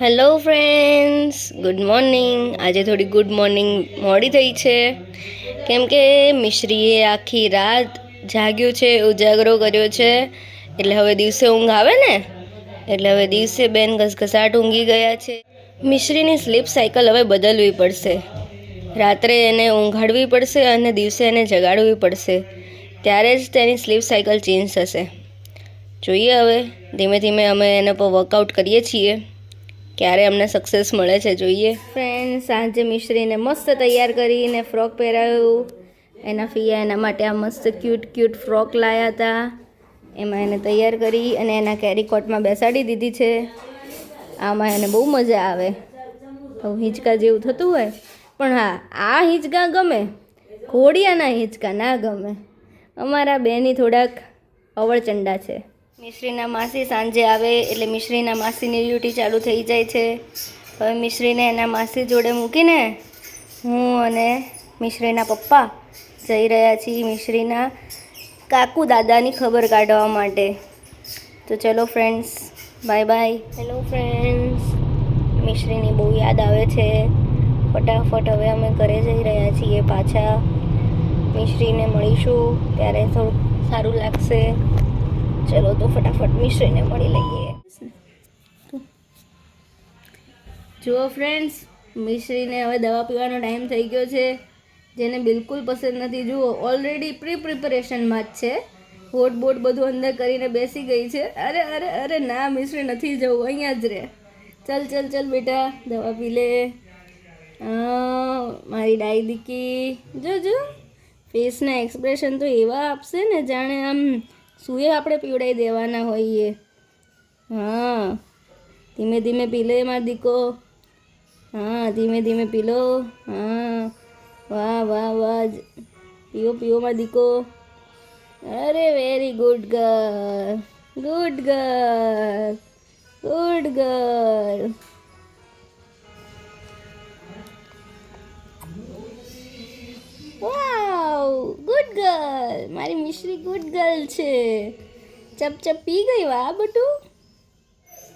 Hello friends, good morning. આજે થોડી good morning મોડી થઈ છે કેમ કે મિશ્રીએ આખી રાત જાગ્યું છે, ઉજાગરો કર્યો છે. એટલે હવે દિવસે ઊંઘ આવે ને, એટલે હવે દિવસે બેન ઘસઘસાટ ઊંઘી ગયા છે. મિશ્રીની સ્લીપ સાયકલ હવે બદલવી પડશે. રાત્રે એને ઊંઘાડવી પડશે અને દિવસે એને જગાડવી પડશે, ત્યારે જ તેની સ્લીપ સાયકલ ચેન્જ થશે. જોઈએ હવે ધીમે ધીમે અમે એના પર વર્કઆઉટ કરીએ છીએ, ક્યારે અમને સક્સેસ મળે છે જોઈએ. ફ્રેન્ડ, સાંજે મિશ્રીને મસ્ત તૈયાર કરીને ફ્રોક પહેરાવ્યું. એના ફિયા એના માટે આ મસ્ત ક્યુટ ફ્રોક લાવ્યા હતા. એમાં એને તૈયાર કરી અને એના કેરીકોટમાં બેસાડી દીધી છે. આમાં એને બહુ મજા આવે. તો હિંચકા જેવું થતું હોય, પણ હા, આ હિંચકા ગમે, ઘોડિયાના હિંચકા ના ગમે. અમારા બેની થોડાક અવળચંડા છે. મિશ્રીના માસી સાંજે આવે એટલે મિશ્રીના માસીની ડ્યુટી ચાલુ થઈ જાય છે. હવે મિશ્રીને એના માસી જોડે મૂકીને હું અને મિશ્રીના પપ્પા જઈ રહ્યા છીએ મિશ્રીના કાકુ દાદાની ખબર કાઢવા માટે. તો ચલો friends, bye bye. Hello friends, મિશ્રીની બહુ યાદ આવે છે. ફટાફટ હવે અમે ઘરે જઈ રહ્યા છીએ પાછા. મિશ્રીને મળીશું ત્યારે થોડું સારું લાગશે. ચલો તો ફટાફટ મિશ્રીને મળી લઈએ. જુઓ ફ્રેન્ડ્સ, મિશ્રીને હવે દવા પીવાનો ટાઈમ થઈ ગયો છે, જેને બિલકુલ પસંદ નથી. જુઓ, ઓલરેડી પ્રિપરેશનમાં જ છે. હોટ બોટ બધું અંદર કરીને બેસી ગઈ છે. અરે અરે અરે ના મિશ્રી, નથી જવું, અહીંયા જ રહે. ચલ ચલ ચલ બેટા, દવા પી લે. મારી ડાઈ દીકી, જો ફેસના એક્સપ્રેશન તો એવા આપશે ને જાણે આમ સૂએ આપણે પીવડાવી દેવાના હોઈએ. હા, ધીમે ધીમે પી લે માર દીકો. હા, ધીમે ધીમે પી લો. હા, વાહ વાહ વાહ, પીઓ માર દીકો. અરે very good girl, good girl, good girl. Wow, good girl. મારી મિશ્રી ગુડ ગર્લ છે. ચપ પી ગઈ. વાહ બટુ.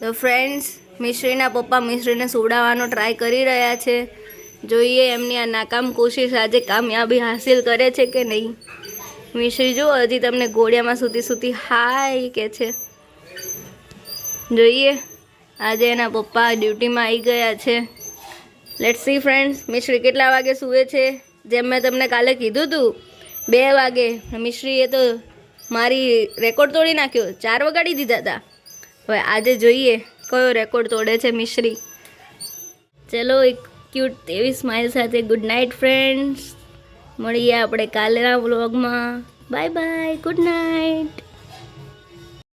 તો ફ્રેન્ડ્સ, મિશ્રીના પપ્પા મિશ્રીને સુવડાવવાનો ટ્રાય કરી રહ્યા છે. જોઈએ એમની આ નાકામ કોશિશ આજે કામયાબી હાસિલ કરે છે કે નહીં. મિશ્રી જો હજી તમને ઘોડિયામાં સૂતી હાય કે છે. જોઈએ, આજે એના પપ્પા ડ્યુટીમાં આવી ગયા છે. લેટ્સ સી ફ્રેન્ડ્સ, મિશ્રી કેટલા વાગે સૂવે છે. જેમ મેં તમને કાલે કીધું હતું, 2 વાગે. મિશ્રીએ તો મારી રેકોર્ડ તોડી નાખ્યો, 4 વગાડી દીધા હતા. હવે આજે જોઈએ કયો રેકોર્ડ તોડે છે મિશ્રી. ચલો, એક ક્યુટ એવી સ્માઇલ સાથે ગુડ નાઇટ ફ્રેન્ડ્સ. મળીએ આપણે કાલના વ્લોગમાં. Bye bye, good night.